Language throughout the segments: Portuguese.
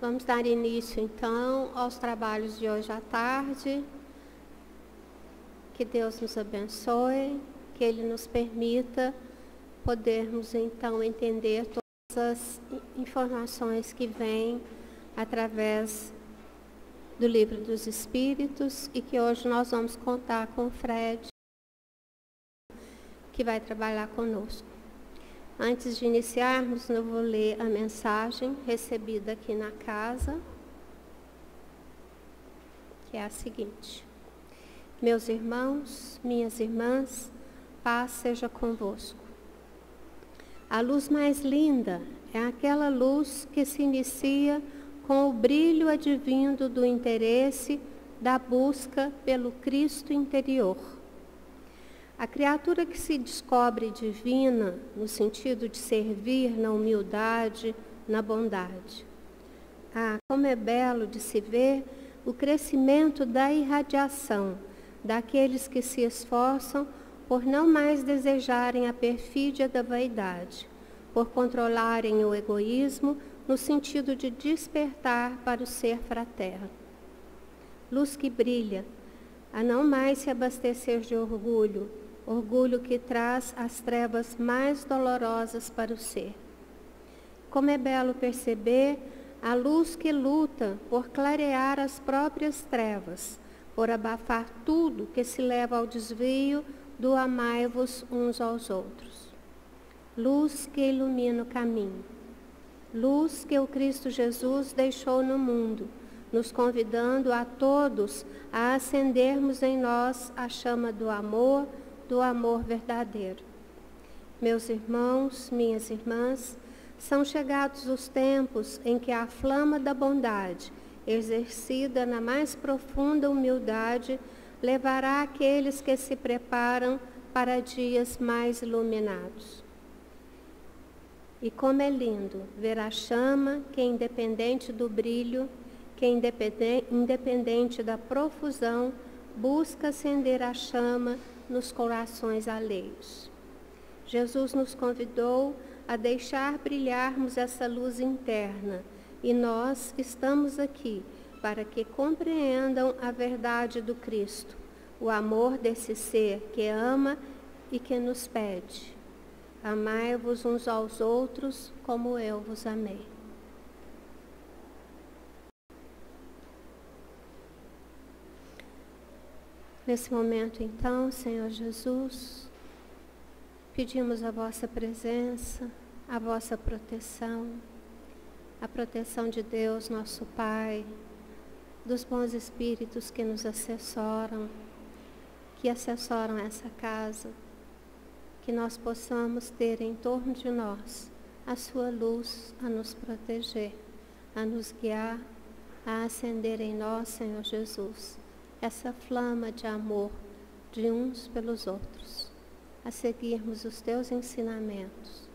vamos dar início, então, aos trabalhos de hoje à tarde. Que Deus nos abençoe, que Ele nos permita podermos, então, entender todas as informações que vêm através do Livro dos Espíritos e que hoje nós vamos contar com o Fred, que vai trabalhar conosco. Antes de iniciarmos, eu vou ler a mensagem recebida aqui na casa, que é a seguinte: Meus irmãos, minhas irmãs, paz seja convosco. A luz mais linda é aquela luz que se inicia com o brilho advindo do interesse da busca pelo Cristo interior. A criatura que se descobre divina no sentido de servir na humildade, na bondade. Ah, como é belo de se ver o crescimento da irradiação daqueles que se esforçam por não mais desejarem a perfídia da vaidade, por controlarem o egoísmo no sentido de despertar para o ser fraterno. Luz que brilha, a não mais se abastecer de orgulho, orgulho que traz as trevas mais dolorosas para o ser. Como é belo perceber a luz que luta por clarear as próprias trevas, por abafar tudo que se leva ao desvio do amai-vos uns aos outros. Luz que ilumina o caminho. Luz que o Cristo Jesus deixou no mundo, nos convidando a todos a acendermos em nós a chama do amor verdadeiro. Meus irmãos, minhas irmãs, são chegados os tempos em que a flama da bondade, exercida na mais profunda humildade, levará aqueles que se preparam para dias mais iluminados. E como é lindo ver a chama que, independente do brilho, que independente da profusão, busca acender a chama nos corações alheios. Jesus nos convidou a deixar brilharmos essa luz interna, e nós estamos aqui para que compreendam a verdade do Cristo, o amor desse ser que ama e que nos pede: amai-vos uns aos outros como eu vos amei. Nesse momento, então, Senhor Jesus, pedimos a vossa presença, a vossa proteção, a proteção de Deus, nosso Pai, dos bons espíritos que nos assessoram, que assessoram essa casa, que nós possamos ter em torno de nós a sua luz a nos proteger, a nos guiar, a acender em nós, Senhor Jesus, essa flama de amor de uns pelos outros, a seguirmos os teus ensinamentos,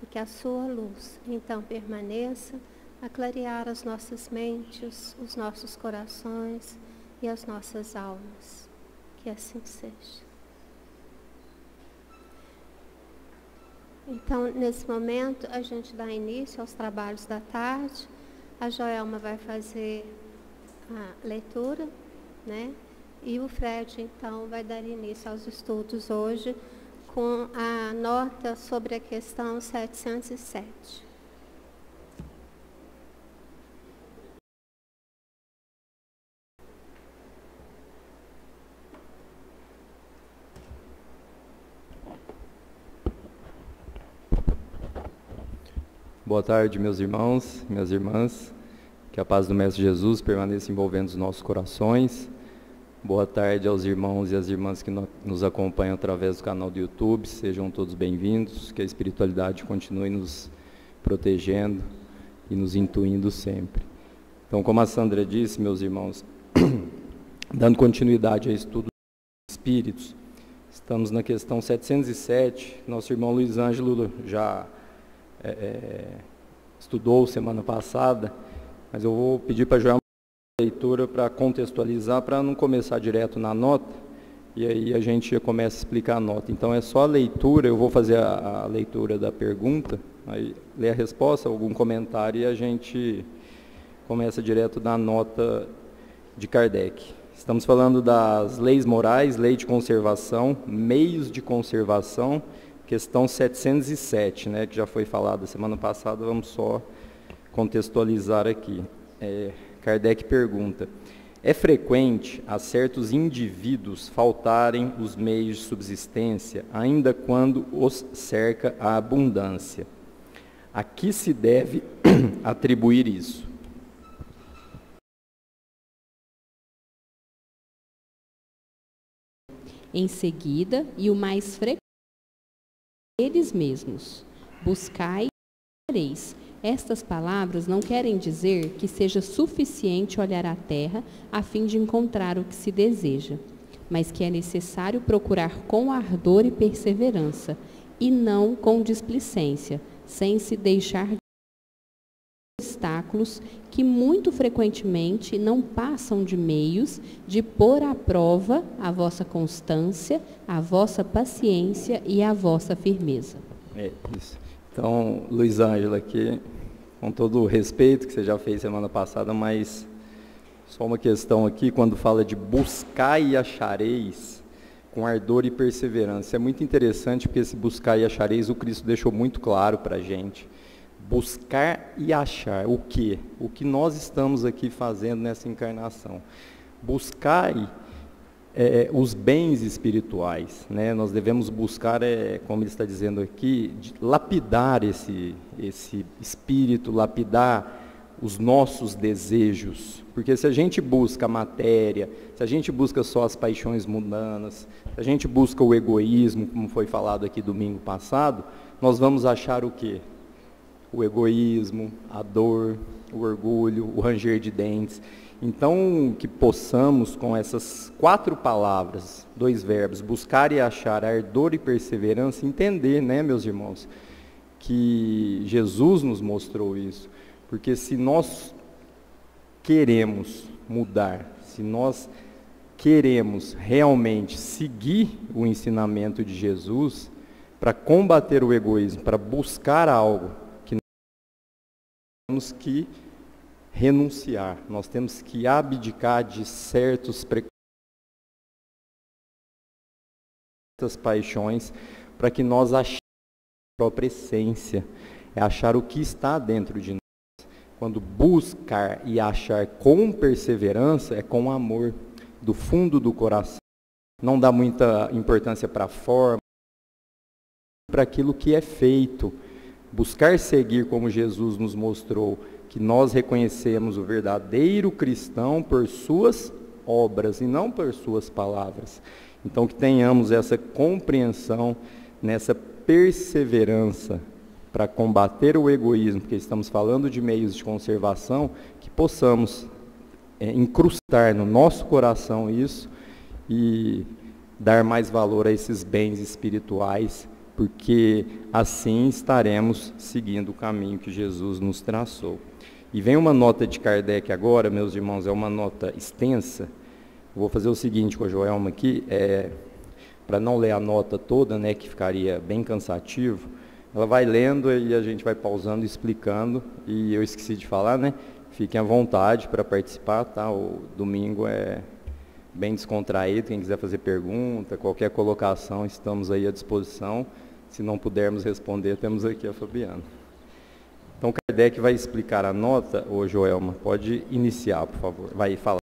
e que a sua luz então permaneça a clarear as nossas mentes, os nossos corações e as nossas almas. Que assim seja. Então, nesse momento, a gente dá início aos trabalhos da tarde. A Joelma vai fazer a leitura, né? E o Fred, então, vai dar início aos estudos hoje com a nota sobre a questão 707. Boa tarde, meus irmãos, minhas irmãs. Que a paz do Mestre Jesus permaneça envolvendo os nossos corações. Boa tarde aos irmãos e às irmãs que nos acompanham através do canal do YouTube. Sejam todos bem-vindos. Que a espiritualidade continue nos protegendo e nos intuindo sempre. Então, como a Sandra disse, meus irmãos, dando continuidade ao estudo dos espíritos, estamos na questão 707. Nosso irmão Luiz Ângelo já estudou semana passada, mas eu vou pedir para a Joelma a leitura para contextualizar, para não começar direto na nota, e aí a gente começa a explicar a nota. Então é só a leitura, eu vou fazer a leitura da pergunta, aí lê a resposta, algum comentário, e a gente começa direto da nota de Kardec. Estamos falando das leis morais, lei de conservação, meios de conservação, questão 707, né, que já foi falada semana passada, vamos só contextualizar aqui. Kardec pergunta: é frequente a certos indivíduos faltarem os meios de subsistência, ainda quando os cerca a abundância? A que se deve atribuir isso? Em seguida, e o mais frequente, eles mesmos: buscai e achareis. Estas palavras não querem dizer que seja suficiente olhar à terra a fim de encontrar o que se deseja, mas que é necessário procurar com ardor e perseverança, e não com displicência, sem se deixar de obstáculos que muito frequentemente não passam de meios de pôr à prova a vossa constância, a vossa paciência e a vossa firmeza. Isso. Então, Luiz Ângela, aqui, com todo o respeito que você já fez semana passada, mas só uma questão aqui, quando fala de buscar e achareis, com ardor e perseverança. É muito interessante, porque esse buscar e achareis, o Cristo deixou muito claro para a gente. Buscar e achar, o quê? O que nós estamos aqui fazendo nessa encarnação. Buscar os bens espirituais, né? Nós devemos buscar, como ele está dizendo aqui, lapidar esse espírito, lapidar os nossos desejos, porque se a gente busca a matéria, se a gente busca só as paixões mundanas, se a gente busca o egoísmo, como foi falado aqui domingo passado, nós vamos achar o quê? O egoísmo, a dor, o orgulho, o ranger de dentes. Então, que possamos, com essas 4 palavras, 2 verbos, buscar e achar, ardor e perseverança, entender, né, meus irmãos, que Jesus nos mostrou isso. Porque se nós queremos mudar, se nós queremos realmente seguir o ensinamento de Jesus, para combater o egoísmo, para buscar algo que nós temos que renunciar, nós temos que abdicar de certas paixões para que nós achemos a própria essência, é achar o que está dentro de nós. Quando buscar e achar com perseverança, é com amor, do fundo do coração. Não dá muita importância para a forma, para aquilo que é feito. Buscar seguir como Jesus nos mostrou, que nós reconhecemos o verdadeiro cristão por suas obras e não por suas palavras. Então, que tenhamos essa compreensão, nessa perseverança para combater o egoísmo, porque estamos falando de meios de conservação, que possamos incrustar no nosso coração isso e dar mais valor a esses bens espirituais, porque assim estaremos seguindo o caminho que Jesus nos traçou. E vem uma nota de Kardec agora, meus irmãos, é uma nota extensa. Vou fazer o seguinte com a Joelma aqui, para não ler a nota toda, né, que ficaria bem cansativo. Ela vai lendo e a gente vai pausando e explicando. E eu esqueci de falar, né? Fiquem à vontade para participar, tá? O domingo é bem descontraído. Quem quiser fazer pergunta, qualquer colocação, estamos aí à disposição. Se não pudermos responder, temos aqui a Fabiana. Então, Kardec vai explicar a nota. Ô, Joelma, pode iniciar, por favor. Vai falar.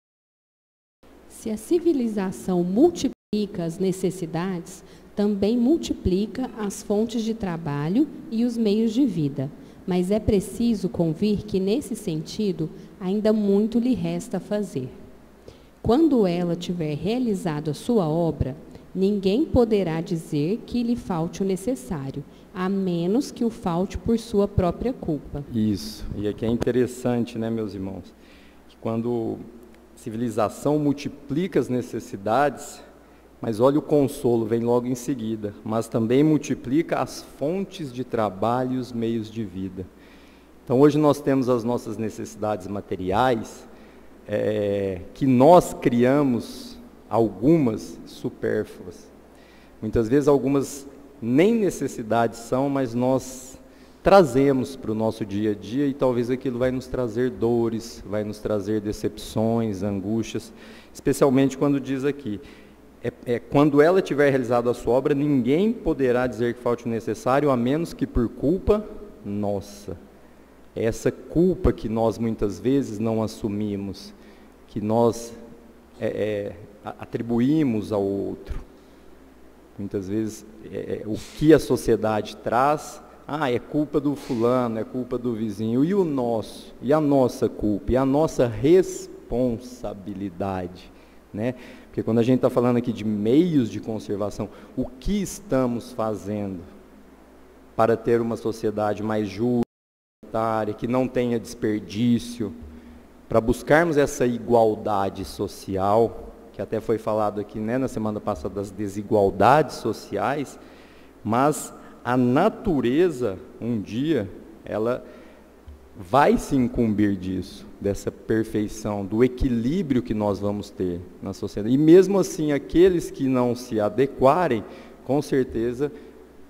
Se a civilização multiplica as necessidades, também multiplica as fontes de trabalho e os meios de vida. Mas é preciso convir que, nesse sentido, ainda muito lhe resta fazer. Quando ela tiver realizado a sua obra, ninguém poderá dizer que lhe falte o necessário, a menos que o falte por sua própria culpa. Isso, e aqui é interessante, né, meus irmãos, que quando a civilização multiplica as necessidades, mas olha o consolo, vem logo em seguida, mas também multiplica as fontes de trabalho e os meios de vida. Então hoje nós temos as nossas necessidades materiais, que nós criamos algumas supérfluas. Muitas vezes algumas nem necessidades são, mas nós trazemos para o nosso dia a dia, e talvez aquilo vai nos trazer dores, vai nos trazer decepções, angústias, especialmente quando diz aqui, quando ela tiver realizado a sua obra, ninguém poderá dizer que falte o necessário, a menos que por culpa nossa. É essa culpa que nós muitas vezes não assumimos, que nós atribuímos ao outro. Muitas vezes o que a sociedade traz, é culpa do fulano, é culpa do vizinho, e o nosso, e a nossa culpa, e a nossa responsabilidade, né? Porque quando a gente está falando aqui de meios de conservação, o que estamos fazendo para ter uma sociedade mais justa, que não tenha desperdício, para buscarmos essa igualdade social, que até foi falado aqui, né, na semana passada, das desigualdades sociais, mas a natureza, um dia, ela vai se incumbir disso, dessa perfeição, do equilíbrio que nós vamos ter na sociedade. E mesmo assim, aqueles que não se adequarem, com certeza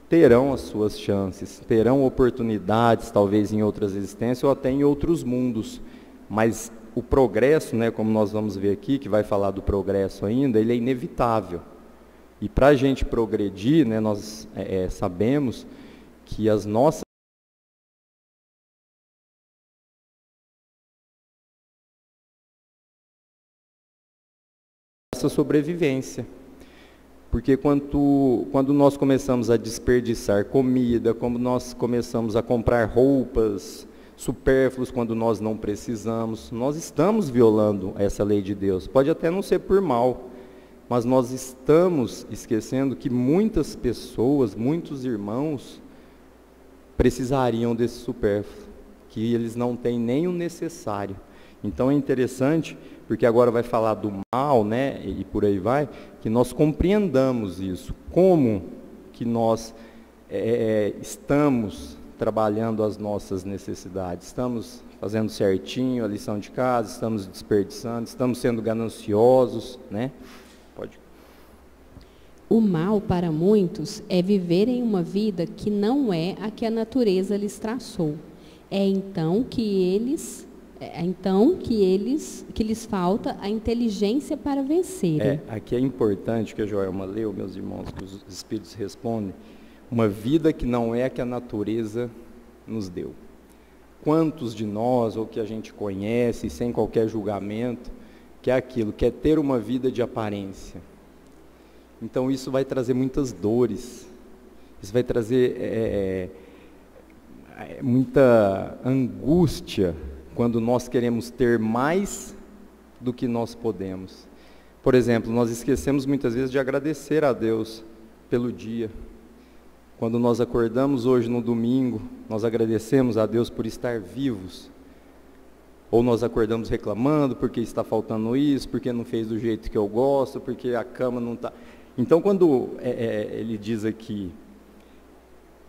terão as suas chances, terão oportunidades, talvez em outras existências ou até em outros mundos. Mas o progresso, né, como nós vamos ver aqui, que vai falar do progresso ainda, ele é inevitável. E para a gente progredir, né, nós sabemos que as nossa sobrevivência. Porque quando nós começamos a desperdiçar comida, quando nós começamos a comprar roupas supérfluas quando nós não precisamos, nós estamos violando essa lei de Deus. Pode até não ser por mal, mas nós estamos esquecendo que muitas pessoas, muitos irmãos, precisariam desse supérfluo, que eles não têm nem o necessário. Então é interessante, porque agora vai falar do mal, né, e por aí vai, que nós compreendamos isso, como que nós estamos trabalhando as nossas necessidades, estamos fazendo certinho a lição de casa, estamos desperdiçando, estamos sendo gananciosos, né? Pode. O mal para muitos é viverem uma vida que não é a que a natureza lhes traçou. É então que lhes falta a inteligência para vencerem. Aqui é importante que a Joelma leu, meus irmãos, que os Espíritos respondem, uma vida que não é a que a natureza nos deu. Quantos de nós, ou que a gente conhece, sem qualquer julgamento, que é aquilo, quer ter uma vida de aparência. Então isso vai trazer muitas dores, isso vai trazer muita angústia, quando nós queremos ter mais do que nós podemos. Por exemplo, nós esquecemos muitas vezes de agradecer a Deus pelo dia. Quando nós acordamos hoje no domingo, nós agradecemos a Deus por estar vivos. Ou nós acordamos reclamando porque está faltando isso, porque não fez do jeito que eu gosto, porque a cama não está... Então, quando ele diz aqui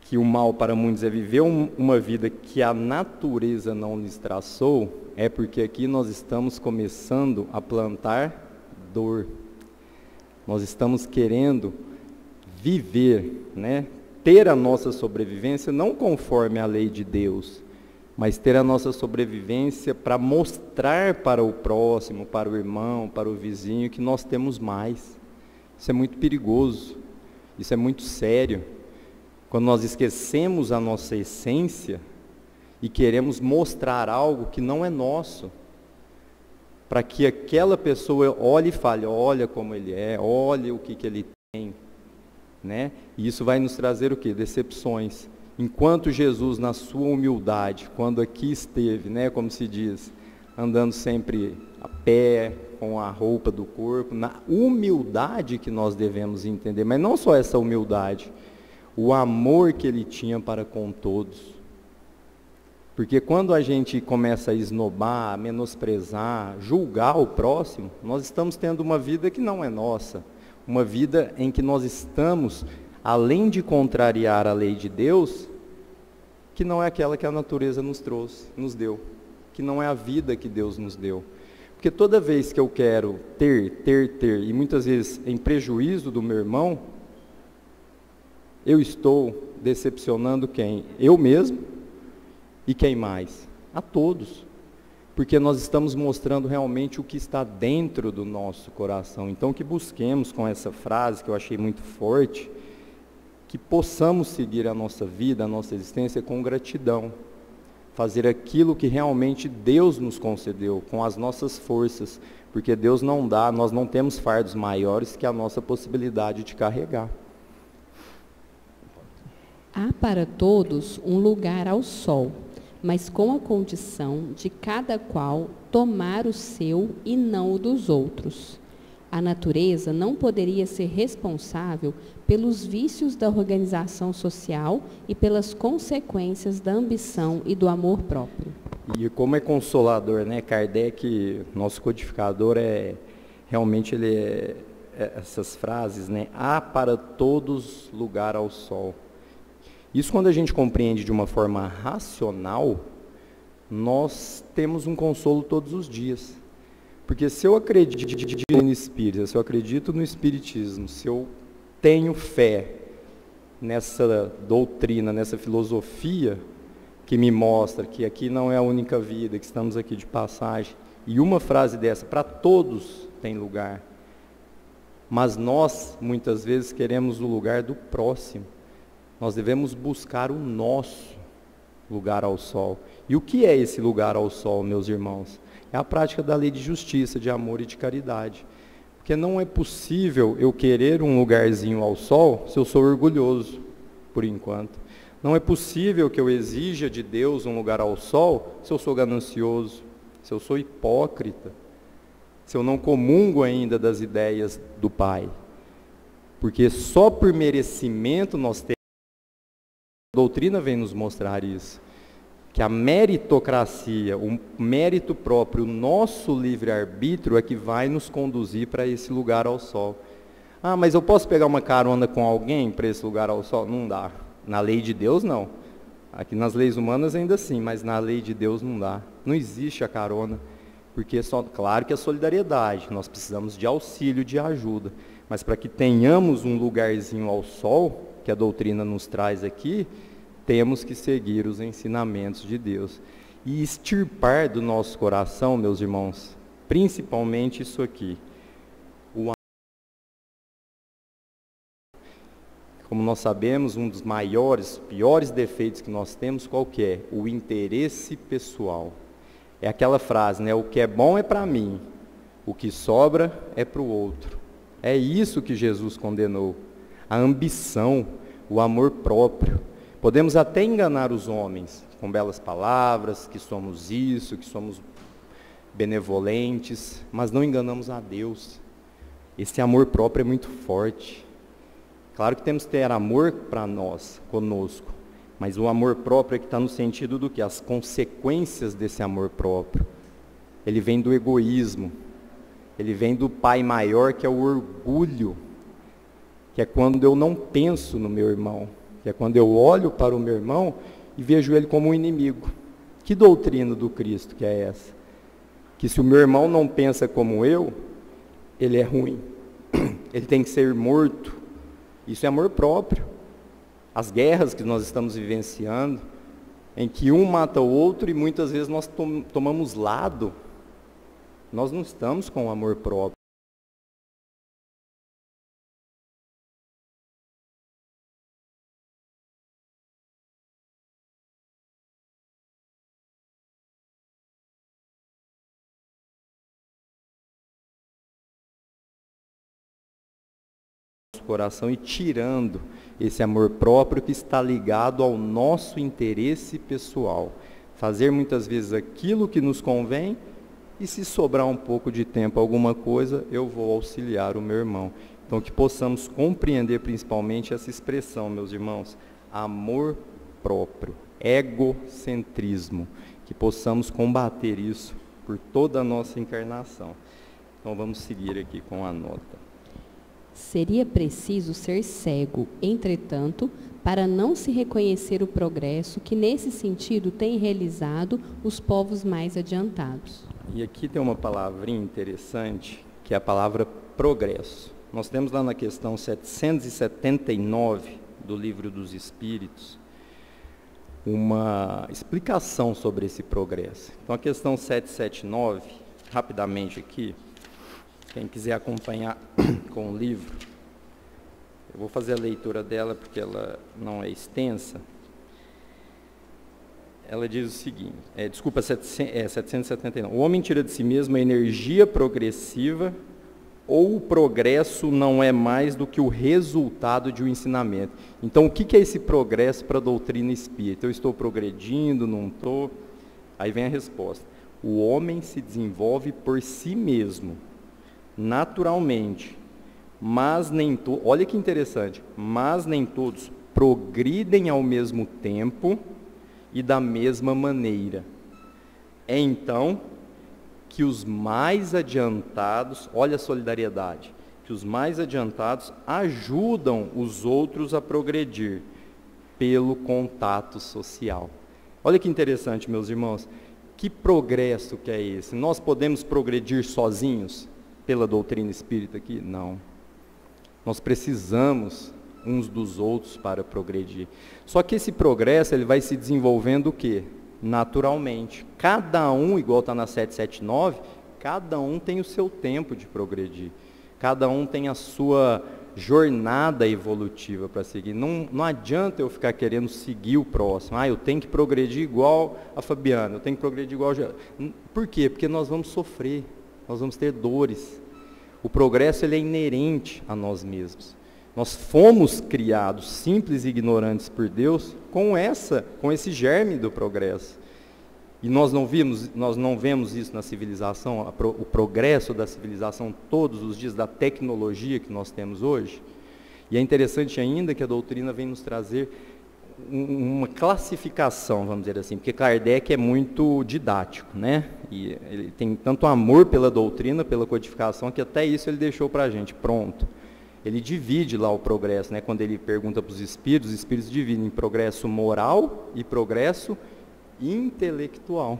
que o mal para muitos é viver uma vida que a natureza não lhes traçou, é porque aqui nós estamos começando a plantar dor. Nós estamos querendo viver, né? Ter a nossa sobrevivência não conforme a lei de Deus, mas ter a nossa sobrevivência para mostrar para o próximo, para o irmão, para o vizinho, que nós temos mais. Isso é muito perigoso, isso é muito sério. Quando nós esquecemos a nossa essência e queremos mostrar algo que não é nosso, para que aquela pessoa olhe e fale, olha como ele é, olha o que ele tem, né? E isso vai nos trazer o quê? Decepções. Enquanto Jesus, na sua humildade, quando aqui esteve, né, como se diz, andando sempre a pé, com a roupa do corpo, na humildade que nós devemos entender, mas não só essa humildade, o amor que ele tinha para com todos. Porque quando a gente começa a esnobar, a menosprezar, julgar o próximo, nós estamos tendo uma vida que não é nossa, uma vida em que nós estamos, além de contrariar a lei de Deus, que não é aquela que a natureza nos trouxe, nos deu, que não é a vida que Deus nos deu. Porque toda vez que eu quero ter, e muitas vezes em prejuízo do meu irmão, eu estou decepcionando quem? Eu mesmo e quem mais? A todos. Porque nós estamos mostrando realmente o que está dentro do nosso coração. Então, que busquemos com essa frase, que eu achei muito forte, que possamos seguir a nossa vida, a nossa existência com gratidão. Fazer aquilo que realmente Deus nos concedeu, com as nossas forças. Porque Deus não dá, nós não temos fardos maiores que a nossa possibilidade de carregar. Há para todos um lugar ao sol, mas com a condição de cada qual tomar o seu e não o dos outros. A natureza não poderia ser responsável pelos vícios da organização social e pelas consequências da ambição e do amor próprio. E como é consolador, né? Kardec, nosso codificador, realmente essas frases, né? Há para todos lugar ao sol. Isso, quando a gente compreende de uma forma racional, nós temos um consolo todos os dias. Porque se eu acredito no Espírito, se eu acredito no Espiritismo, se eu tenho fé nessa doutrina, nessa filosofia que me mostra que aqui não é a única vida, que estamos aqui de passagem, e uma frase dessa, para todos tem lugar, mas nós, muitas vezes, queremos o lugar do próximo. Nós devemos buscar o nosso lugar ao sol. E o que é esse lugar ao sol, meus irmãos? É a prática da lei de justiça, de amor e de caridade. Porque não é possível eu querer um lugarzinho ao sol se eu sou orgulhoso, por enquanto. Não é possível que eu exija de Deus um lugar ao sol se eu sou ganancioso, se eu sou hipócrita, se eu não comungo ainda das ideias do Pai. Porque só por merecimento nós temos. A doutrina vem nos mostrar isso, que a meritocracia, o mérito próprio, o nosso livre-arbítrio é que vai nos conduzir para esse lugar ao sol. Ah, mas eu posso pegar uma carona com alguém para esse lugar ao sol? Não dá. Na lei de Deus, não. Aqui nas leis humanas ainda sim, mas na lei de Deus não dá. Não existe a carona, porque claro que a solidariedade, nós precisamos de auxílio, de ajuda, mas para que tenhamos um lugarzinho ao sol, que a doutrina nos traz aqui, temos que seguir os ensinamentos de Deus. E extirpar do nosso coração, meus irmãos, principalmente isso aqui. Como nós sabemos, um dos maiores, piores defeitos que nós temos, qual que é? O interesse pessoal. É aquela frase, né? O que é bom é para mim, o que sobra é para o outro. É isso que Jesus condenou. A ambição, o amor próprio. Podemos até enganar os homens com belas palavras, que somos isso, que somos benevolentes, mas não enganamos a Deus. Esse amor próprio é muito forte. Claro que temos que ter amor para nós, conosco, mas o amor próprio é que está no sentido do que? As consequências desse amor próprio. Ele vem do egoísmo, ele vem do pai maior, que é o orgulho, que é quando eu não penso no meu irmão, que é quando eu olho para o meu irmão e vejo ele como um inimigo. Que doutrina do Cristo que é essa? Que se o meu irmão não pensa como eu, ele é ruim, ele tem que ser morto. Isso é amor próprio. As guerras que nós estamos vivenciando, em que um mata o outro e muitas vezes nós tomamos lado, nós não estamos com amor próprio. Coração e tirando esse amor próprio que está ligado ao nosso interesse pessoal. Fazer muitas vezes aquilo que nos convém e se sobrar um pouco de tempo, alguma coisa, eu vou auxiliar o meu irmão. Então que possamos compreender principalmente essa expressão, meus irmãos, amor próprio, egocentrismo, que possamos combater isso por toda a nossa encarnação. Então vamos seguir aqui com a nota. Seria preciso ser cego, entretanto, para não se reconhecer o progresso que, nesse sentido, têm realizado os povos mais adiantados. E aqui tem uma palavrinha interessante, que é a palavra progresso. Nós temos lá na questão 779, do Livro dos Espíritos uma explicação sobre esse progresso. Então, a questão 779, rapidamente aqui, quem quiser acompanhar com o livro, eu vou fazer a leitura dela porque ela não é extensa. Ela diz o seguinte, 779, o homem tira de si mesmo a energia progressiva ou o progresso não é mais do que o resultado de um ensinamento. Então, o que é esse progresso para a doutrina espírita? Eu estou progredindo, não estou? Aí vem a resposta. O homem se desenvolve por si mesmo, naturalmente, mas nem todos, olha que interessante, mas nem todos progridem ao mesmo tempo e da mesma maneira. É então que os mais adiantados, olha a solidariedade, que os mais adiantados ajudam os outros a progredir pelo contato social. Olha que interessante, meus irmãos, que progresso que é esse? Nós podemos progredir sozinhos pela doutrina espírita aqui? Não. Nós precisamos uns dos outros para progredir. Só que esse progresso, ele vai se desenvolvendo o quê? Naturalmente. Cada um, igual está na 779, cada um tem o seu tempo de progredir. Cada um tem a sua jornada evolutiva para seguir. Não adianta eu ficar querendo seguir o próximo. Eu tenho que progredir igual a Fabiana, eu tenho que progredir igual a Geraldo. Por quê? Porque nós vamos sofrer, nós vamos ter dores. O progresso, ele é inerente a nós mesmos. Nós fomos criados simples e ignorantes por Deus com esse germe do progresso. E nós não vemos isso na civilização, o progresso da civilização todos os dias, da tecnologia que nós temos hoje. E é interessante ainda que a doutrina vem nos trazer uma classificação, vamos dizer assim, porque Kardec é muito didático, né? E ele tem tanto amor pela doutrina, pela codificação, que até isso ele deixou para a gente, pronto. Ele divide lá o progresso, né? Quando ele pergunta para os espíritos dividem em progresso moral e progresso intelectual.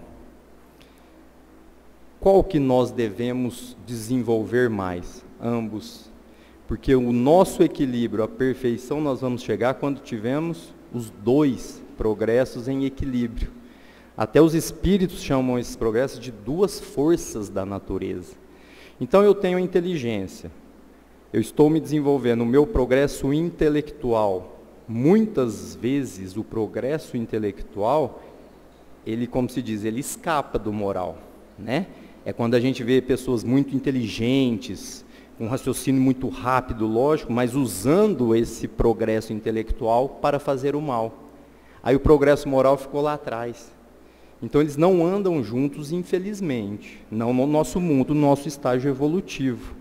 Qual que nós devemos desenvolver mais? Ambos. Porque o nosso equilíbrio, a perfeição, nós vamos chegar quando tivermos os dois progressos em equilíbrio. Até os espíritos chamam esses progressos de duas forças da natureza. Então eu tenho a inteligência. Eu estou me desenvolvendo, o meu progresso intelectual. Muitas vezes o progresso intelectual, ele, como se diz, ele escapa do moral, né? É quando a gente vê pessoas muito inteligentes, com um raciocínio muito rápido, lógico, mas usando esse progresso intelectual para fazer o mal. Aí o progresso moral ficou lá atrás. Então eles não andam juntos, infelizmente, não no nosso mundo, no nosso estágio evolutivo.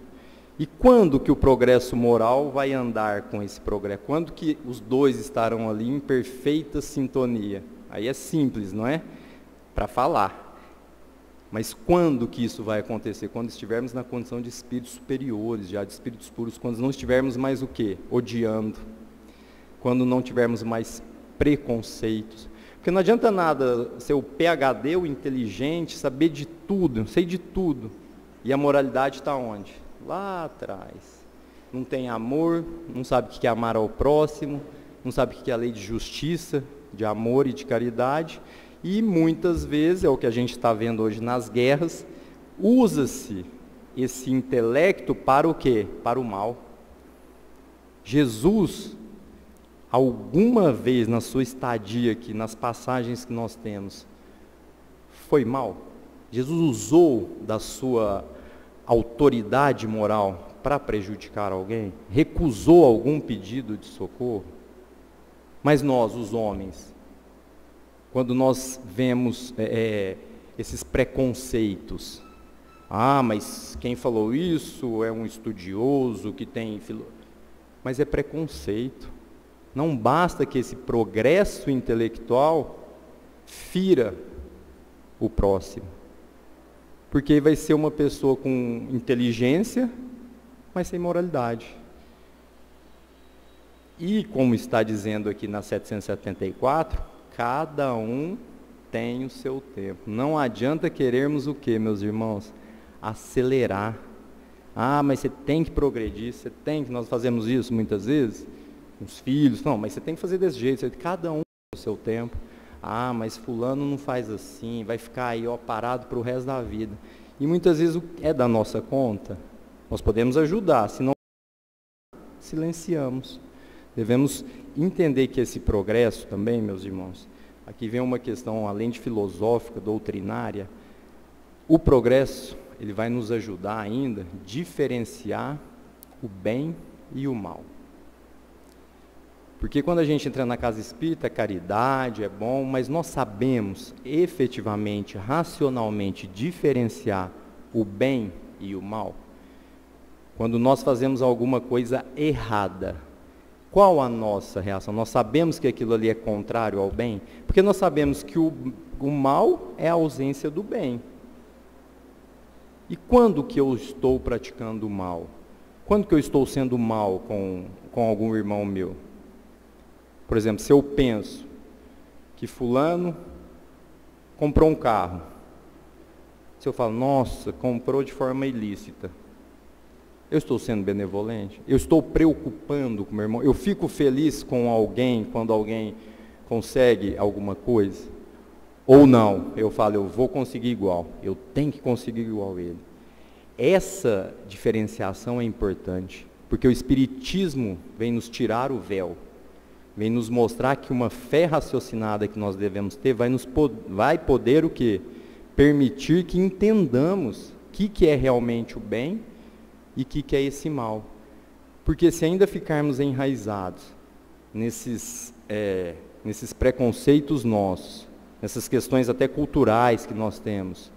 E quando que o progresso moral vai andar com esse progresso? Quando que os dois estarão ali em perfeita sintonia? Aí é simples, não é? Para falar. Mas quando que isso vai acontecer? Quando estivermos na condição de espíritos superiores, já de espíritos puros, quando não estivermos mais o quê? Odiando. Quando não tivermos mais preconceitos. Porque não adianta nada ser o PhD, o inteligente, saber de tudo, sei de tudo. E a moralidade está onde? Lá atrás. Não tem amor, não sabe o que é amar ao próximo, não sabe o que é a lei de justiça, de amor e de caridade. E muitas vezes, é o que a gente está vendo hoje nas guerras, usa-se esse intelecto para o quê? Para o mal. Jesus, alguma vez na sua estadia aqui, nas passagens que nós temos, foi mal? Jesus usou da sua autoridade moral para prejudicar alguém? Recusou algum pedido de socorro? Mas nós, os homens, quando nós vemos esses preconceitos, mas quem falou isso é um estudioso que tem... Mas é preconceito. Não basta que esse progresso intelectual fira o próximo. Porque vai ser uma pessoa com inteligência, mas sem moralidade. E, como está dizendo aqui na 774, cada um tem o seu tempo. Não adianta querermos o quê, meus irmãos? Acelerar. Mas você tem que progredir, nós fazemos isso muitas vezes. os filhos, não, mas você tem que fazer desse jeito, cada um no seu tempo. Ah, mas fulano não faz assim, vai ficar aí, ó, parado para o resto da vida. E muitas vezes é da nossa conta. Nós podemos ajudar, se não silenciamos. Devemos entender que esse progresso também, meus irmãos, aqui vem uma questão, além de filosófica, doutrinária, o progresso, ele vai nos ajudar ainda a diferenciar o bem e o mal. Porque quando a gente entra na casa espírita, é caridade, é bom, mas nós sabemos efetivamente, racionalmente diferenciar o bem e o mal. Quando nós fazemos alguma coisa errada, qual a nossa reação? Nós sabemos que aquilo ali é contrário ao bem, porque nós sabemos que o mal é a ausência do bem. E quando que eu estou praticando o mal? Quando que eu estou sendo mal com algum irmão meu? Por exemplo, se eu penso que fulano comprou um carro, se eu falo, nossa, comprou de forma ilícita, eu estou sendo benevolente? Eu estou preocupando com o meu irmão? Eu fico feliz com alguém quando alguém consegue alguma coisa? Ou não? Eu falo, eu vou conseguir igual, eu tenho que conseguir igual a ele. Essa diferenciação é importante, porque o Espiritismo vem nos tirar o véu, vem nos mostrar que uma fé raciocinada que nós devemos ter vai poder o quê? Permitir que entendamos o que é realmente o bem e o que é esse mal. Porque se ainda ficarmos enraizados nesses preconceitos nossos, nessas questões até culturais que nós temos,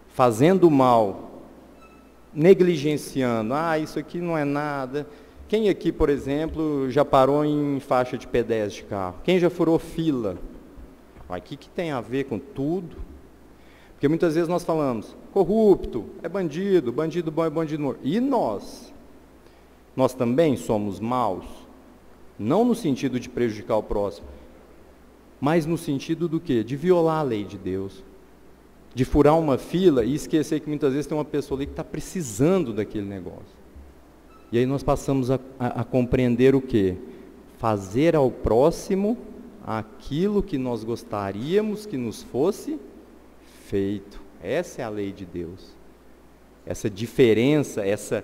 fazendo mal, negligenciando, isso aqui não é nada. Quem aqui, por exemplo, já parou em faixa de pedestre de carro? Quem já furou fila? O que tem a ver com tudo? Porque muitas vezes nós falamos, corrupto, é bandido, bandido bom é bandido morto. E nós? Nós também somos maus? Não no sentido de prejudicar o próximo, mas no sentido do quê? De violar a lei de Deus. De furar uma fila e esquecer que muitas vezes tem uma pessoa ali que está precisando daquele negócio. E aí nós passamos a compreender o quê? Fazer ao próximo aquilo que nós gostaríamos que nos fosse feito. Essa é a lei de Deus. Essa diferença, essa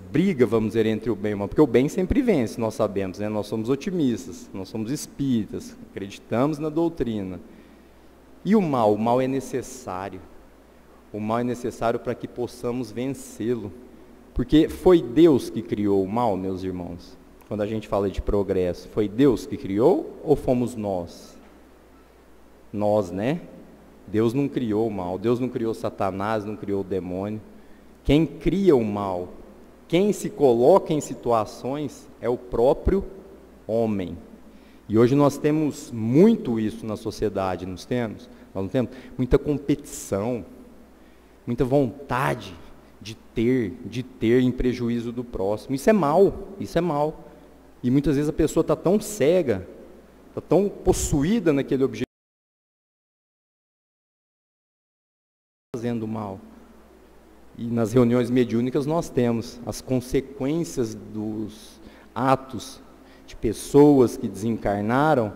briga, vamos dizer, entre o bem e o mal. Porque o bem sempre vence, nós sabemos, né? Nós somos otimistas, nós somos espíritas, acreditamos na doutrina. E o mal é necessário. O mal é necessário para que possamos vencê-lo. Porque foi Deus que criou o mal, meus irmãos. Quando a gente fala de progresso, foi Deus que criou ou fomos nós? Nós, né? Deus não criou o mal, Deus não criou Satanás, não criou o demônio. Quem cria o mal, quem se coloca em situações é o próprio homem. E hoje nós temos muito isso na sociedade, nós não temos muita competição, muita vontade de ter em prejuízo do próximo. Isso é mal. E muitas vezes a pessoa está tão cega, está tão possuída naquele objetivo, fazendo mal. E nas reuniões mediúnicas nós temos as consequências dos atos de pessoas que desencarnaram,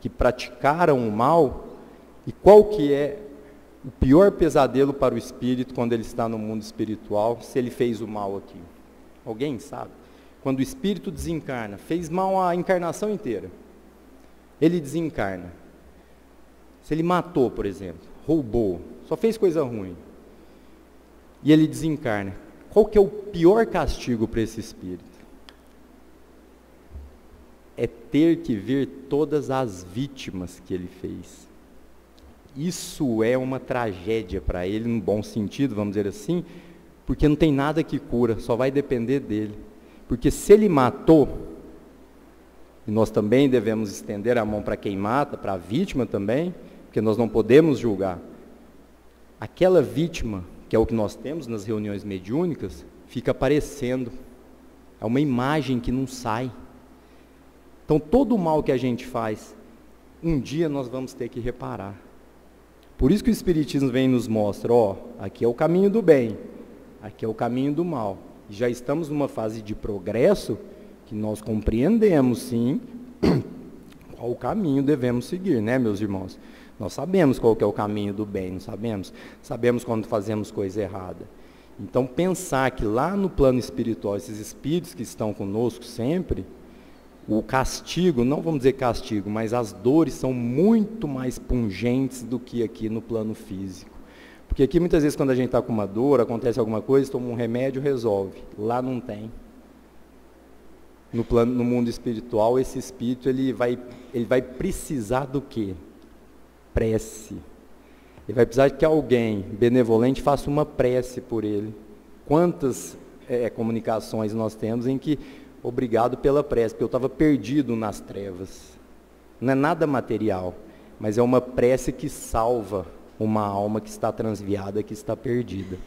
que praticaram o mal, e qual que é o pior pesadelo para o espírito quando ele está no mundo espiritual, se ele fez o mal aqui? Alguém sabe? Quando o espírito desencarna, fez mal a encarnação inteira, ele desencarna. Se ele matou, por exemplo, roubou, só fez coisa ruim, e ele desencarna, qual que é o pior castigo para esse espírito? É ter que ver todas as vítimas que ele fez. Isso é uma tragédia para ele, num bom sentido, vamos dizer assim, porque não tem nada que cura, só vai depender dele. Porque se ele matou, e nós também devemos estender a mão para quem mata, para a vítima também, porque nós não podemos julgar. Aquela vítima, que é o que nós temos nas reuniões mediúnicas, fica aparecendo. É uma imagem que não sai. Então todo o mal que a gente faz, um dia nós vamos ter que reparar. Por isso que o Espiritismo vem e nos mostra, aqui é o caminho do bem, aqui é o caminho do mal. Já estamos numa fase de progresso que nós compreendemos, sim, qual o caminho devemos seguir, né, meus irmãos? Nós sabemos qual que é o caminho do bem, não sabemos? Sabemos quando fazemos coisa errada. Então, pensar que lá no plano espiritual, esses espíritos que estão conosco sempre, o castigo, não vamos dizer castigo, mas as dores são muito mais pungentes do que aqui no plano físico. Porque aqui muitas vezes quando a gente está com uma dor, acontece alguma coisa, toma um remédio, resolve. Lá não tem. No mundo espiritual, esse espírito ele vai precisar do quê? Prece. Ele vai precisar de que alguém benevolente faça uma prece por ele. Quantas comunicações nós temos em que, obrigado pela prece, porque eu estava perdido nas trevas. Não é nada material, mas é uma prece que salva uma alma que está transviada, que está perdida.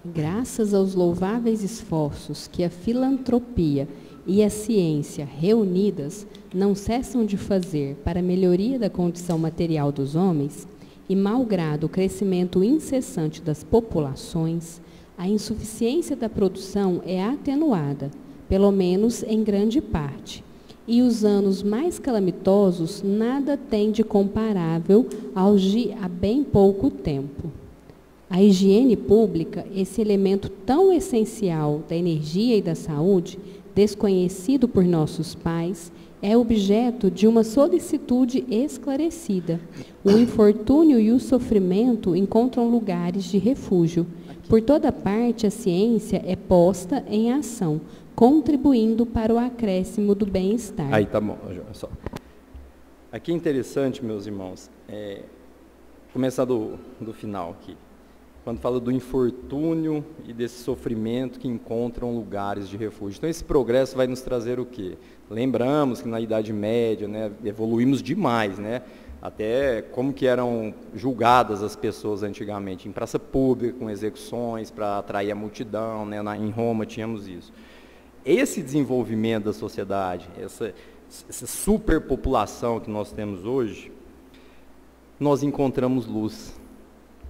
Graças aos louváveis esforços que a filantropia e a ciência reunidas não cessam de fazer para a melhoria da condição material dos homens, e malgrado o crescimento incessante das populações, a insuficiência da produção é atenuada, pelo menos em grande parte, e os anos mais calamitosos nada têm de comparável aos de há bem pouco tempo. A higiene pública, esse elemento tão essencial da energia e da saúde, desconhecido por nossos pais, é objeto de uma solicitude esclarecida. O infortúnio e o sofrimento encontram lugares de refúgio. Por toda parte, a ciência é posta em ação, contribuindo para o acréscimo do bem-estar. Aí tá bom, olha só. Aqui é interessante, meus irmãos, começar do final aqui. Quando fala do infortúnio e desse sofrimento que encontram lugares de refúgio. Então, esse progresso vai nos trazer o quê? Lembramos que na Idade Média, né, evoluímos demais, né? Até como que eram julgadas as pessoas antigamente, em praça pública, com execuções, para atrair a multidão, né? Em Roma tínhamos isso. Esse desenvolvimento da sociedade, essa superpopulação que nós temos hoje, nós encontramos luz.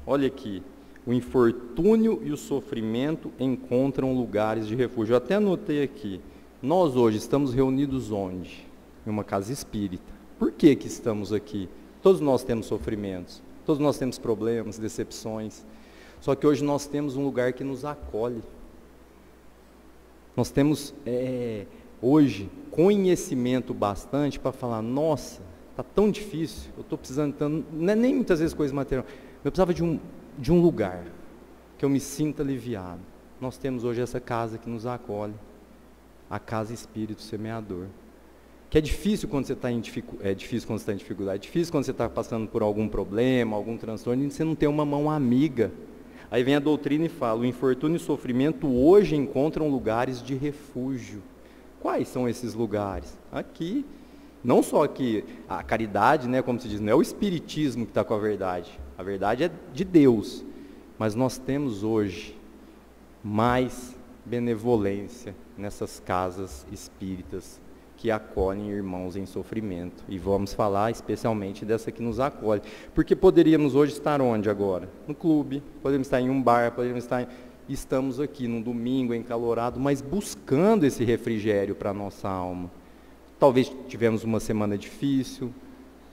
Olha aqui. O infortúnio e o sofrimento encontram lugares de refúgio. Eu até anotei aqui. Nós hoje estamos reunidos onde? Em uma casa espírita. Por que que estamos aqui? Todos nós temos sofrimentos. Todos nós temos problemas, decepções. Só que hoje nós temos um lugar que nos acolhe. Nós temos, hoje, conhecimento bastante para falar, nossa, está tão difícil, eu estou precisando tanto, não é nem muitas vezes coisa material, eu precisava de um lugar que eu me sinta aliviado. Nós temos hoje essa casa que nos acolhe, a casa Espírito Semeador. Que é difícil quando você está em dificuldade, é difícil quando você está passando por algum problema, algum transtorno, e você não tem uma mão amiga. Aí vem a doutrina e fala, o infortúnio e o sofrimento hoje encontram lugares de refúgio. Quais são esses lugares? Aqui. Não só aqui, a caridade, né, como se diz, não é o espiritismo que está com a verdade é de Deus, mas nós temos hoje mais benevolência nessas casas espíritas que acolhem irmãos em sofrimento, e vamos falar especialmente dessa que nos acolhe, porque poderíamos hoje estar onde agora? No clube, poderíamos estar em um bar, estamos aqui num domingo encalorado, mas buscando esse refrigério para a nossa alma. Talvez tivemos uma semana difícil,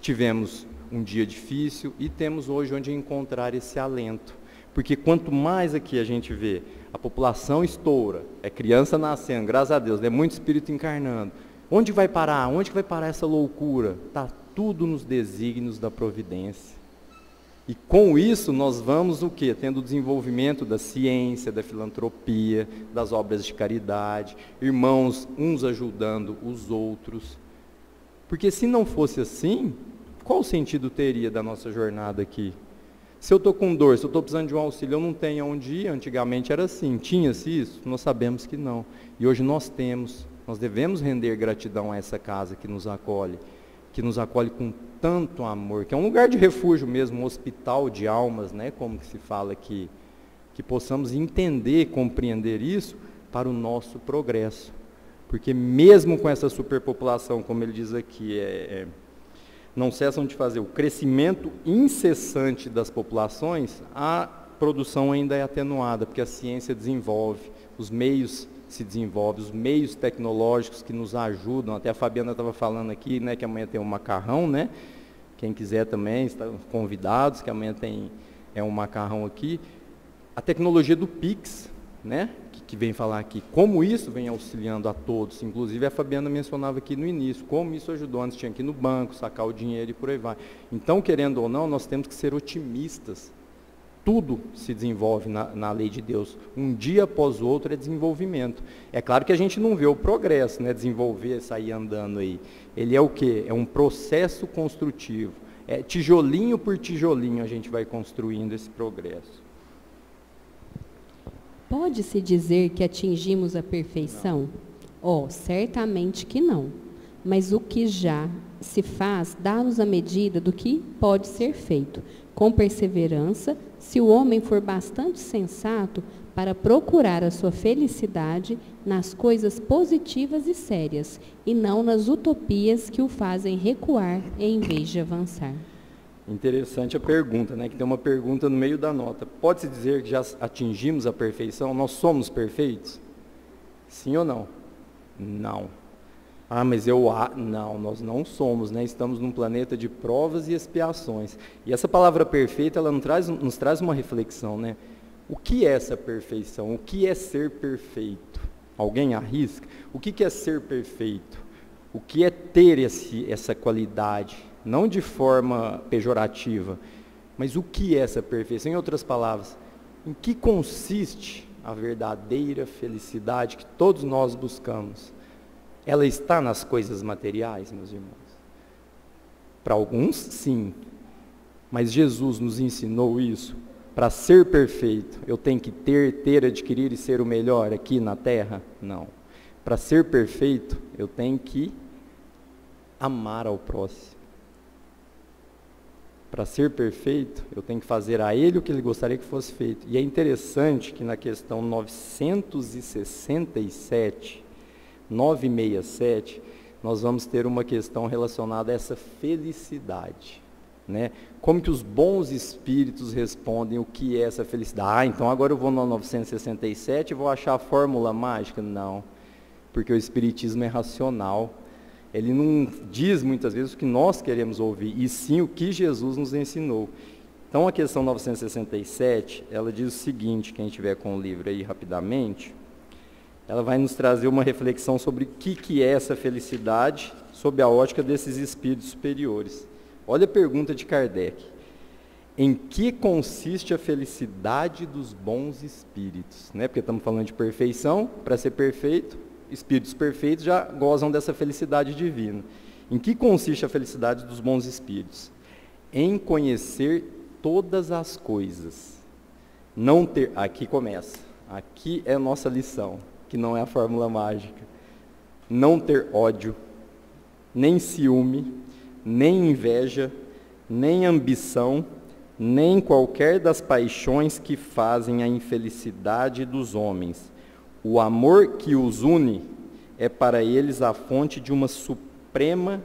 tivemos um dia difícil e temos hoje onde encontrar esse alento. Porque quanto mais aqui a gente vê, a população estoura, é criança nascendo, graças a Deus, é muito espírito encarnando. Onde vai parar? Onde que vai parar essa loucura? Está tudo nos desígnios da providência. E com isso nós vamos o quê? Tendo o desenvolvimento da ciência, da filantropia, das obras de caridade, irmãos uns ajudando os outros. Porque se não fosse assim, qual o sentido teria da nossa jornada aqui? Se eu estou com dor, se eu estou precisando de um auxílio, eu não tenho onde ir, antigamente era assim, tinha-se isso? Nós sabemos que não. E hoje nós temos, nós devemos render gratidão a essa casa que nos acolhe com tanto amor, que é um lugar de refúgio mesmo, um hospital de almas, né, como que se fala aqui, que possamos entender, compreender isso para o nosso progresso. Porque mesmo com essa superpopulação, como ele diz aqui, não cessam de fazer o crescimento incessante das populações, a produção ainda é atenuada, porque a ciência desenvolve, os meios se desenvolve, os meios tecnológicos que nos ajudam. Até a Fabiana estava falando aqui, né, que amanhã tem um macarrão, né? Quem quiser também, estão convidados, que amanhã tem um macarrão aqui. A tecnologia do Pix, né, que vem falar aqui, como isso vem auxiliando a todos. Inclusive a Fabiana mencionava aqui no início, como isso ajudou. Antes tinha que ir no banco, sacar o dinheiro e por aí vai. Então, querendo ou não, nós temos que ser otimistas. Tudo se desenvolve na lei de Deus. Um dia após o outro é desenvolvimento. É claro que a gente não vê o progresso, né? Desenvolver, sair andando aí. Ele é o quê? É um processo construtivo. É tijolinho por tijolinho a gente vai construindo esse progresso. Pode-se dizer que atingimos a perfeição? Certamente que não. Mas o que já se faz dá-nos a medida do que pode ser feito, com perseverança, se o homem for bastante sensato para procurar a sua felicidade nas coisas positivas e sérias, e não nas utopias que o fazem recuar em vez de avançar. Interessante a pergunta, né? Que tem uma pergunta no meio da nota. Pode-se dizer que já atingimos a perfeição? Nós somos perfeitos? Sim ou não? Não. Mas não, nós não somos, né? Estamos num planeta de provas e expiações. E essa palavra perfeita, ela nos traz uma reflexão, né? O que é essa perfeição? O que é ser perfeito? Alguém arrisca? O que é ser perfeito? O que é ter essa qualidade? Não de forma pejorativa, mas o que é essa perfeição? Em outras palavras, em que consiste a verdadeira felicidade que todos nós buscamos? Ela está nas coisas materiais, meus irmãos? Para alguns, sim. Mas Jesus nos ensinou isso. Para ser perfeito, eu tenho que ter, adquirir e ser o melhor aqui na terra? Não. Para ser perfeito, eu tenho que amar ao próximo. Para ser perfeito, eu tenho que fazer a ele o que ele gostaria que fosse feito. E é interessante que na questão 967, nós vamos ter uma questão relacionada a essa felicidade. Né? Como que os bons espíritos respondem o que é essa felicidade? Então agora eu vou no 967 e vou achar a fórmula mágica? Não, porque o espiritismo é racional. Ele não diz muitas vezes o que nós queremos ouvir, e sim o que Jesus nos ensinou. Então a questão 967, ela diz o seguinte, quem tiver com o livro aí rapidamente, ela vai nos trazer uma reflexão sobre o que é essa felicidade, sob a ótica desses espíritos superiores. Olha a pergunta de Kardec. Em que consiste a felicidade dos bons espíritos? Né? Porque estamos falando de perfeição, para ser perfeito, espíritos perfeitos já gozam dessa felicidade divina. Em que consiste a felicidade dos bons espíritos? Em conhecer todas as coisas. Não ter, aqui começa, aqui é a nossa lição, que não é a fórmula mágica. Não ter ódio, nem ciúme, nem inveja, nem ambição, nem qualquer das paixões que fazem a infelicidade dos homens. O amor que os une é para eles a fonte de uma suprema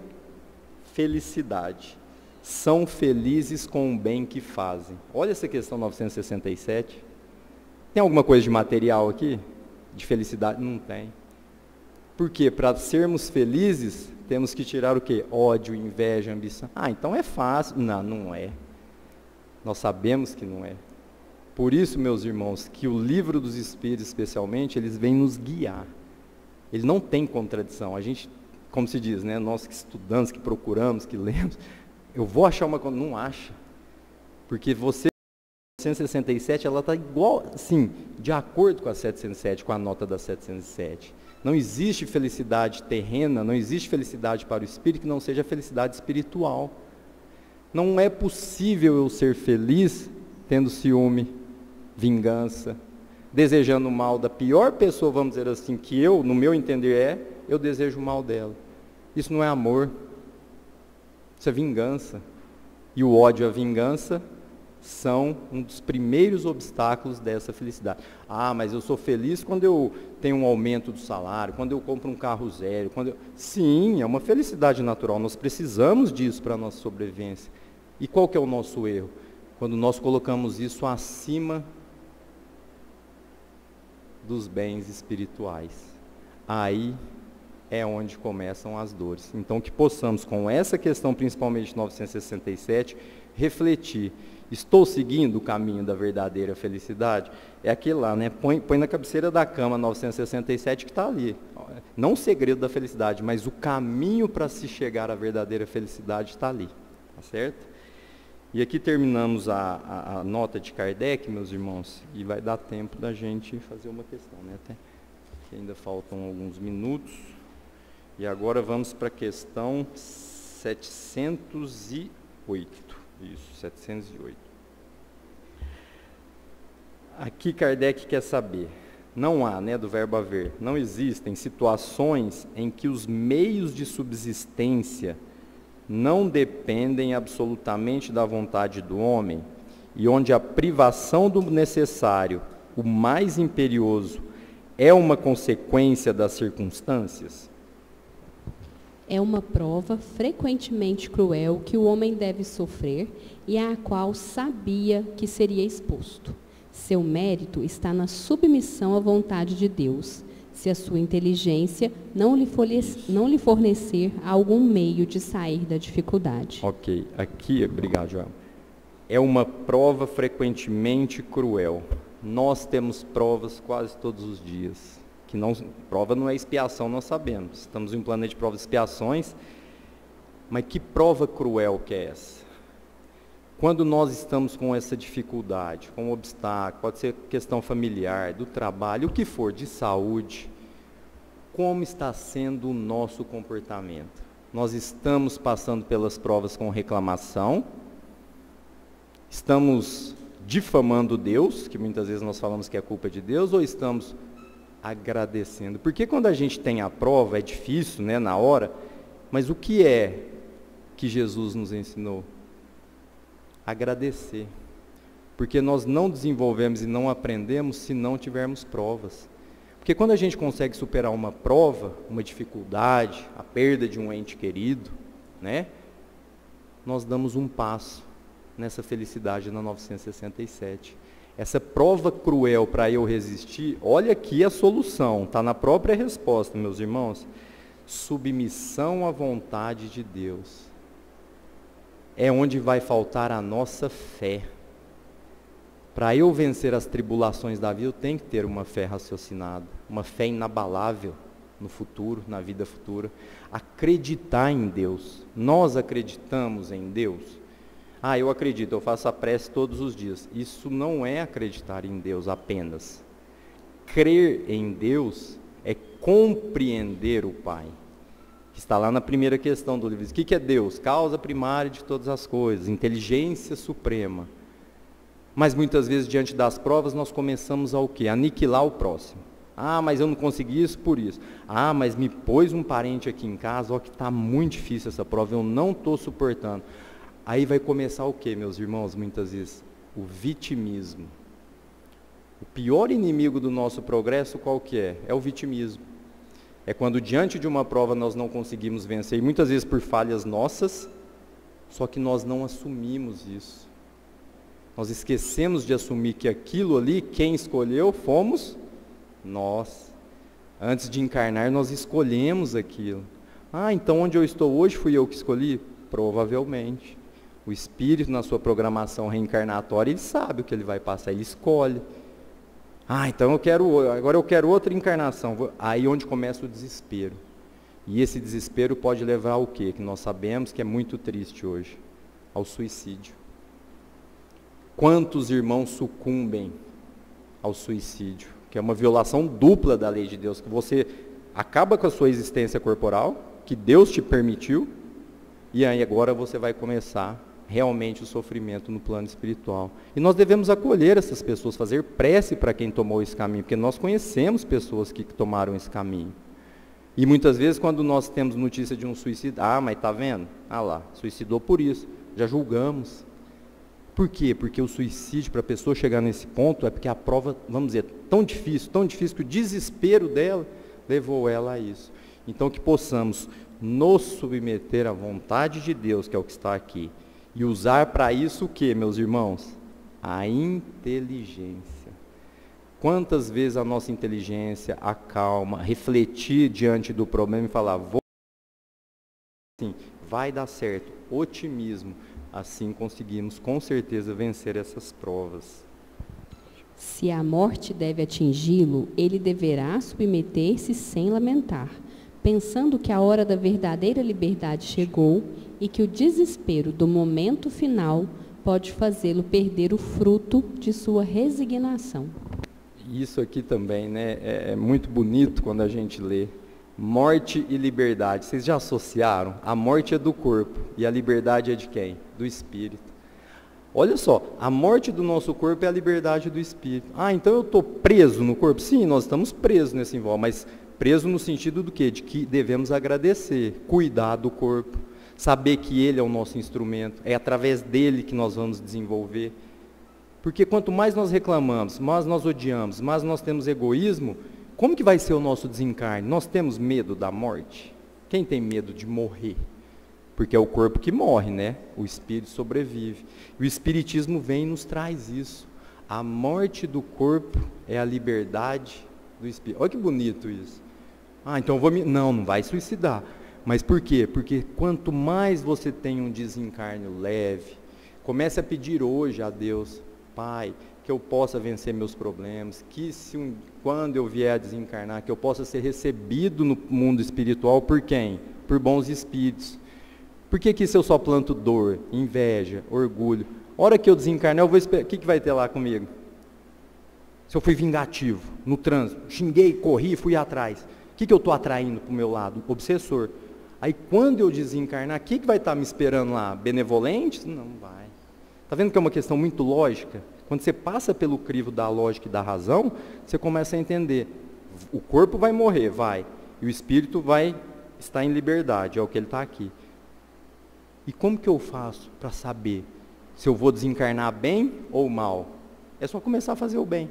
felicidade. São felizes com o bem que fazem. Olha essa questão 967. Tem alguma coisa de material aqui? De felicidade? Não tem. Por quê? Para sermos felizes, temos que tirar o quê? Ódio, inveja, ambição. Então é fácil. Não, não é. Nós sabemos que não é. Por isso, meus irmãos, que o livro dos Espíritos, especialmente, eles vêm nos guiar. Ele não tem contradição. A gente, como se diz, né? Nós que estudamos, que procuramos, que lemos, eu vou achar uma coisa, não acha. Porque você, 767, ela está igual, sim, de acordo com a 707, com a nota da 707. Não existe felicidade terrena, não existe felicidade para o espírito que não seja felicidade espiritual. Não é possível eu ser feliz tendo ciúme, vingança, desejando o mal da pior pessoa, vamos dizer assim, que eu, no meu entender eu desejo o mal dela. Isso não é amor, isso é vingança. E o ódio e a vingança são um dos primeiros obstáculos dessa felicidade. Mas eu sou feliz quando eu tenho um aumento do salário, quando eu compro um carro zero, Sim, é uma felicidade natural, nós precisamos disso para a nossa sobrevivência. E qual que é o nosso erro? Quando nós colocamos isso acima dos bens espirituais. Aí é onde começam as dores. Então, que possamos, com essa questão, principalmente de 967, refletir. Estou seguindo o caminho da verdadeira felicidade? É aquele lá, né? Põe na cabeceira da cama 967 que está ali. Não o segredo da felicidade, mas o caminho para se chegar à verdadeira felicidade está ali. Tá certo? E aqui terminamos a nota de Kardec, meus irmãos, e vai dar tempo da gente fazer uma questão, né? Até que ainda faltam alguns minutos. E agora vamos para a questão 708. Isso, 708. Aqui Kardec quer saber, não há, né, do verbo haver, não existem situações em que os meios de subsistência não dependem absolutamente da vontade do homem e onde a privação do necessário, o mais imperioso, é uma consequência das circunstâncias? É uma prova frequentemente cruel que o homem deve sofrer e à qual sabia que seria exposto. Seu mérito está na submissão à vontade de Deus, se a sua inteligência não lhe fornecer algum meio de sair da dificuldade. Ok, aqui, obrigado, Joel. É uma prova frequentemente cruel. Nós temos provas quase todos os dias. Prova não é expiação, nós sabemos. Estamos em um planeta de provas e expiações, mas que prova cruel que é essa? Quando nós estamos com essa dificuldade, com um obstáculo, pode ser questão familiar, do trabalho, o que for, de saúde, como está sendo o nosso comportamento? Nós estamos passando pelas provas com reclamação, estamos difamando Deus, que muitas vezes nós falamos que é culpa de Deus, ou estamos agradecendo? Porque quando a gente tem a prova, é difícil, né, na hora, mas o que é que Jesus nos ensinou? Agradecer. Porque nós não desenvolvemos e não aprendemos se não tivermos provas. Porque quando a gente consegue superar uma prova, uma dificuldade, a perda de um ente querido, né, nós damos um passo nessa felicidade na 967. Essa prova cruel para eu resistir, olha aqui a solução, está na própria resposta, meus irmãos. Submissão à vontade de Deus. É onde vai faltar a nossa fé. Para eu vencer as tribulações da vida, eu tenho que ter uma fé raciocinada, uma fé inabalável no futuro, na vida futura. Acreditar em Deus. Nós acreditamos em Deus. Eu acredito, eu faço a prece todos os dias. Isso não é acreditar em Deus apenas. Crer em Deus é compreender o Pai. Que está lá na primeira questão do livro. O que é Deus? Causa primária de todas as coisas, inteligência suprema. Mas muitas vezes, diante das provas, nós começamos a o quê? Aniquilar o próximo. Mas eu não consegui isso por isso. Mas me pôs um parente aqui em casa, que está muito difícil essa prova, eu não estou suportando. Aí vai começar o quê, meus irmãos? Muitas vezes, o vitimismo. O pior inimigo do nosso progresso, qual que é? É o vitimismo. É quando diante de uma prova nós não conseguimos vencer, e muitas vezes por falhas nossas, só que nós não assumimos isso. Nós esquecemos de assumir que aquilo ali, quem escolheu, fomos nós. Antes de encarnar, nós escolhemos aquilo. Então onde eu estou hoje, fui eu que escolhi? Provavelmente. O espírito, na sua programação reencarnatória, ele sabe o que ele vai passar, ele escolhe. Então agora eu quero outra encarnação. Aí onde começa o desespero. E esse desespero pode levar ao quê? Que nós sabemos que é muito triste hoje. Ao suicídio. Quantos irmãos sucumbem ao suicídio? Que é uma violação dupla da lei de Deus. Que você acaba com a sua existência corporal, que Deus te permitiu, e aí agora você vai começar realmente o sofrimento no plano espiritual. E nós devemos acolher essas pessoas, fazer prece para quem tomou esse caminho, porque nós conhecemos pessoas que tomaram esse caminho. E muitas vezes quando nós temos notícia de um suicídio, mas está vendo? Lá, suicidou por isso, já julgamos. Por quê? Porque o suicídio, para a pessoa chegar nesse ponto, é porque a prova, vamos dizer, tão difícil que o desespero dela levou ela a isso. Então que possamos nos submeter à vontade de Deus, que é o que está aqui, e usar para isso o que, meus irmãos? A inteligência. Quantas vezes a nossa inteligência, a calma, refletir diante do problema e falar, vai dar certo, otimismo, assim conseguimos com certeza vencer essas provas. Se a morte deve atingi-lo, ele deverá submeter-se sem lamentar, pensando que a hora da verdadeira liberdade chegou e que o desespero do momento final pode fazê-lo perder o fruto de sua resignação. Isso aqui também, né, é muito bonito quando a gente lê. Morte e liberdade. Vocês já associaram? A morte é do corpo e a liberdade é de quem? Do espírito. Olha só, a morte do nosso corpo é a liberdade do espírito. Ah, então eu estou preso no corpo? Sim, nós estamos presos nesse envolvimento, mas preso no sentido do quê? De que devemos agradecer, cuidar do corpo, saber que ele é o nosso instrumento, é através dele que nós vamos desenvolver. Porque quanto mais nós reclamamos, mais nós odiamos, mais nós temos egoísmo, como que vai ser o nosso desencarne? Nós temos medo da morte? Quem tem medo de morrer? Porque é o corpo que morre, né? O espírito sobrevive. E o espiritismo vem e nos traz isso. A morte do corpo é a liberdade do espírito. Olha que bonito isso. Ah, então eu vou me... Não vai suicidar. Mas por quê? Porque quanto mais você tem um desencarne leve, comece a pedir hoje a Deus, Pai, que eu possa vencer meus problemas, que quando eu vier a desencarnar, que eu possa ser recebido no mundo espiritual por quem? Por bons espíritos. Por que isso eu só planto dor, inveja, orgulho? A hora que eu desencarnar, eu vou esperar. O que vai ter lá comigo? Se eu fui vingativo, no trânsito, xinguei, corri, fui atrás. O que eu estou atraindo para o meu lado? Obsessor. Aí quando eu desencarnar, o que vai estar me esperando lá? Benevolentes? Não vai. Está vendo que é uma questão muito lógica? Quando você passa pelo crivo da lógica e da razão, você começa a entender. O corpo vai morrer, vai. E o espírito vai estar em liberdade, é o que ele está aqui. E como que eu faço para saber se eu vou desencarnar bem ou mal? É só começar a fazer o bem.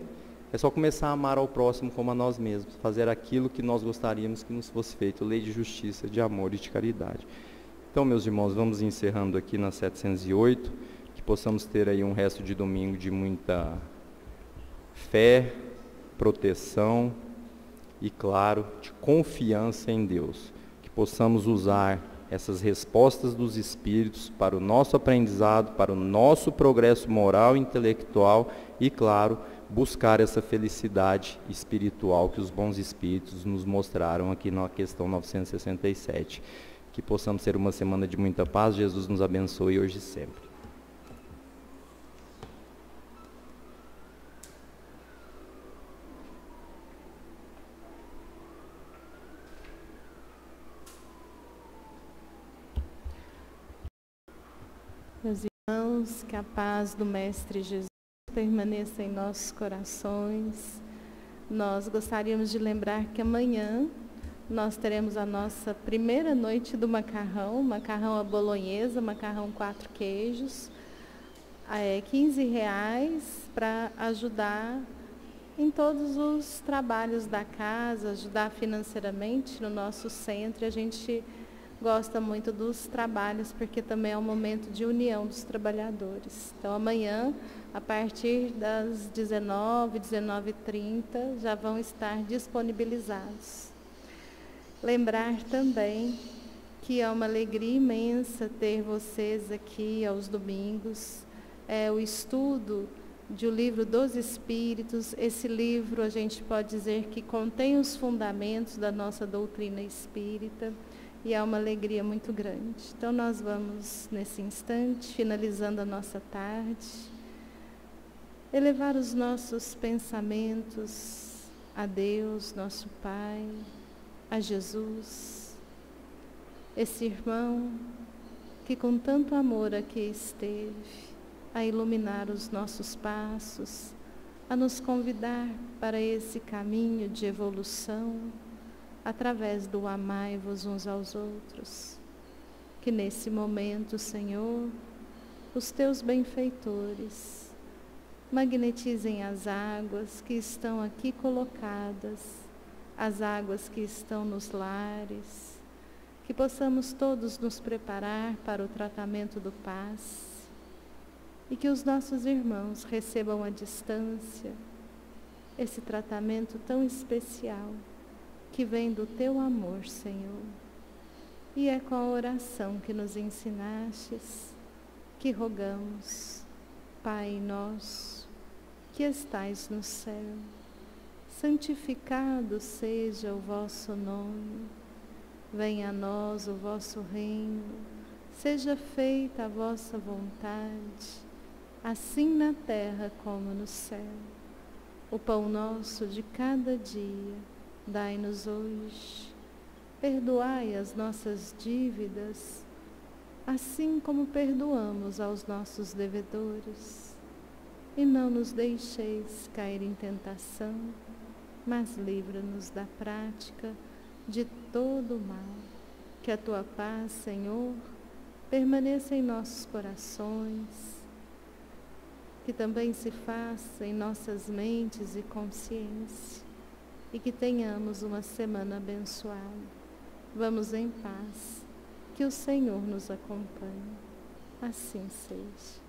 É só começar a amar ao próximo como a nós mesmos. Fazer aquilo que nós gostaríamos que nos fosse feito. Lei de justiça, de amor e de caridade. Então, meus irmãos, vamos encerrando aqui na 708. Que possamos ter aí um resto de domingo de muita fé, proteção e, claro, de confiança em Deus. Que possamos usar essas respostas dos Espíritos para o nosso aprendizado, para o nosso progresso moral e intelectual e, claro, buscar essa felicidade espiritual que os bons Espíritos nos mostraram aqui na questão 967. Que possamos ter uma semana de muita paz. Jesus nos abençoe hoje e sempre. Meus irmãos, que a paz do Mestre Jesus permaneça em nossos corações. Nós gostaríamos de lembrar que amanhã nós teremos a nossa primeira noite do macarrão à bolonhesa, macarrão 4 queijos, R$15 para ajudar em todos os trabalhos da casa, ajudar financeiramente no nosso centro. A gente gosta muito dos trabalhos, porque também é um momento de união dos trabalhadores. Então, amanhã, a partir das 19h, 19h30, já vão estar disponibilizados. Lembrar também que é uma alegria imensa ter vocês aqui aos domingos. É o estudo de O Livro dos Espíritos. Esse livro, a gente pode dizer que contém os fundamentos da nossa doutrina espírita. E é uma alegria muito grande. Então, nós vamos, nesse instante, finalizando a nossa tarde, elevar os nossos pensamentos a Deus, nosso Pai, a Jesus, esse irmão que com tanto amor aqui esteve, a iluminar os nossos passos, a nos convidar para esse caminho de evolução, através do amai-vos uns aos outros. Que nesse momento, Senhor, os teus benfeitores magnetizem as águas que estão aqui colocadas, as águas que estão nos lares, que possamos todos nos preparar para o tratamento do passe e que os nossos irmãos recebam à distância esse tratamento tão especial que vem do teu amor, Senhor. E é com a oração que nos ensinastes que rogamos, Pai nosso, que estais no céu, santificado seja o vosso nome. Venha a nós o vosso reino, seja feita a vossa vontade, assim na terra como no céu. O pão nosso de cada dia, dai-nos hoje. Perdoai as nossas dívidas, assim como perdoamos aos nossos devedores. E não nos deixeis cair em tentação, mas livra-nos da prática de todo o mal. Que a tua paz, Senhor, permaneça em nossos corações, que também se faça em nossas mentes e consciência, e que tenhamos uma semana abençoada. Vamos em paz, que o Senhor nos acompanhe. Assim seja.